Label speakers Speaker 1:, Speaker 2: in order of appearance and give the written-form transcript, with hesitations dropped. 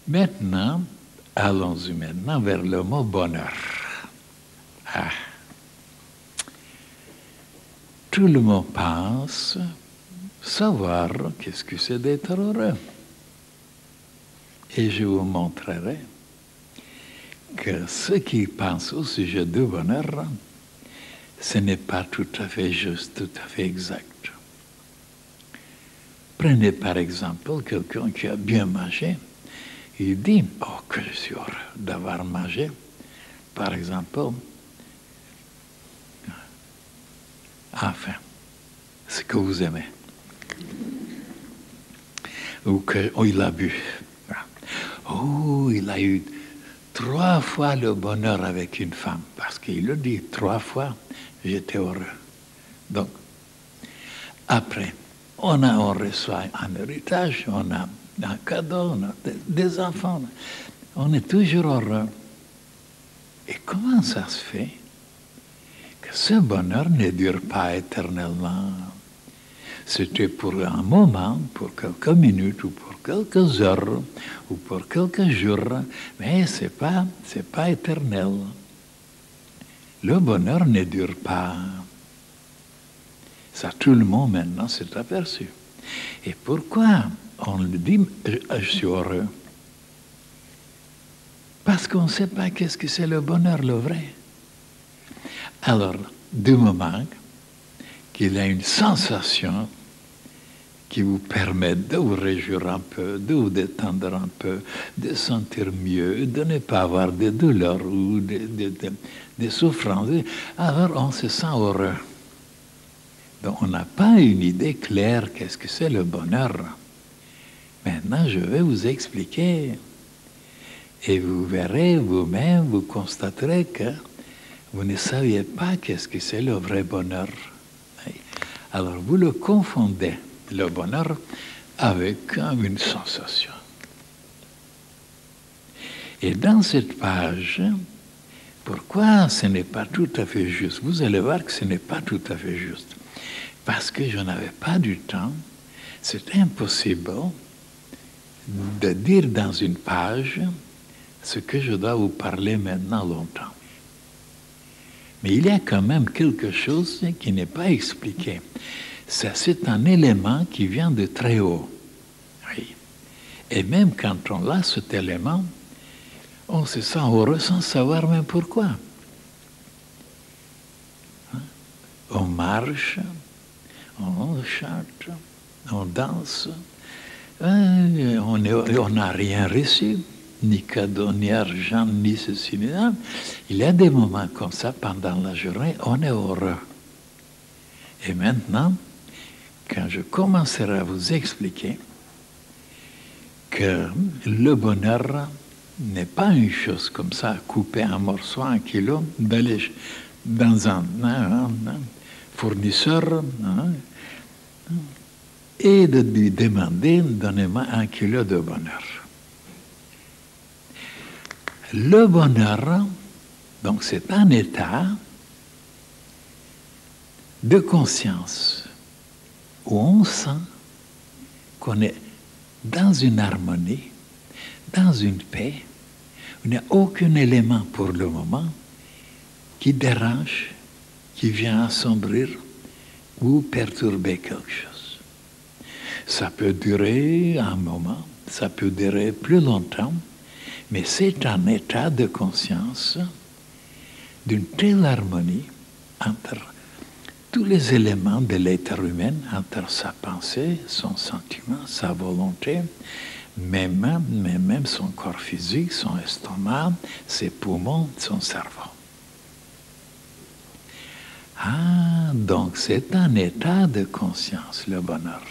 Speaker 1: Maintenant, allons-y maintenant vers le mot bonheur. Ah. Tout le monde pense savoir qu'est-ce que c'est d'être heureux. Et je vous montrerai que ce qui pense au sujet du bonheur, ce n'est pas tout à fait juste, tout à fait exact. Prenez par exemple quelqu'un qui a bien mangé. Il dit, oh, que je suis heureux d'avoir mangé, par exemple, enfin, ce que vous aimez. Ou qu'il a bu. Oh, il a eu 3 fois le bonheur avec une femme, parce qu'il le dit, 3 fois, j'étais heureux. Donc, après, on reçoit un héritage, on a un cadeau, on a des enfants, on est toujours heureux. Et comment ça se fait que ce bonheur ne dure pas éternellement? C'était pour un moment, pour quelques minutes, ou pour quelques heures, ou pour quelques jours, mais c'est pas éternel. Le bonheur ne dure pas. Ça, tout le monde maintenant s'est aperçu. Et pourquoi on le dit, je suis heureux? Parce qu'on ne sait pas qu'est-ce que c'est le bonheur, le vrai. Alors, du moment qu'il y a une sensation qui vous permet de vous réjouir un peu, de vous détendre un peu, de sentir mieux, de ne pas avoir de douleurs ou de souffrances, alors on se sent heureux. Donc on n'a pas une idée claire qu'est-ce que c'est le bonheur. Maintenant, je vais vous expliquer. Et vous verrez vous-même, vous constaterez que vous ne saviez pas qu'est-ce que c'est le vrai bonheur. Alors vous le confondez, le bonheur, avec une sensation. Et dans cette page, pourquoi ce n'est pas tout à fait juste? Vous allez voir que ce n'est pas tout à fait juste. Parce que je n'avais pas du temps, c'est impossible de dire dans une page ce que je dois vous parler maintenant longtemps. Mais il y a quand même quelque chose qui n'est pas expliqué. C'est un élément qui vient de très haut. Oui. Et même quand on a cet élément, on se sent heureux sans savoir même pourquoi. On marche, on chante, on danse, on n'a rien reçu, ni cadeau, ni argent, ni ceci, ni ça. Il y a des moments comme ça, pendant la journée, on est heureux. Et maintenant, quand je commencerai à vous expliquer que le bonheur n'est pas une chose comme ça, couper un morceau, 1 kilo, d'aller dans un fournisseur et de lui demander, donnez-moi 1 kilo de bonheur. Le bonheur, donc c'est un état de conscience où on sent qu'on est dans une harmonie, dans une paix, où il n'y a aucun élément pour le moment qui dérange, qui vient assombrir ou perturber quelque chose. Ça peut durer un moment, ça peut durer plus longtemps, mais c'est un état de conscience d'une telle harmonie entre tous les éléments de l'être humain, entre sa pensée, son sentiment, sa volonté, mais même son corps physique, son estomac, ses poumons, son cerveau. Ah, donc c'est un état de conscience, le bonheur.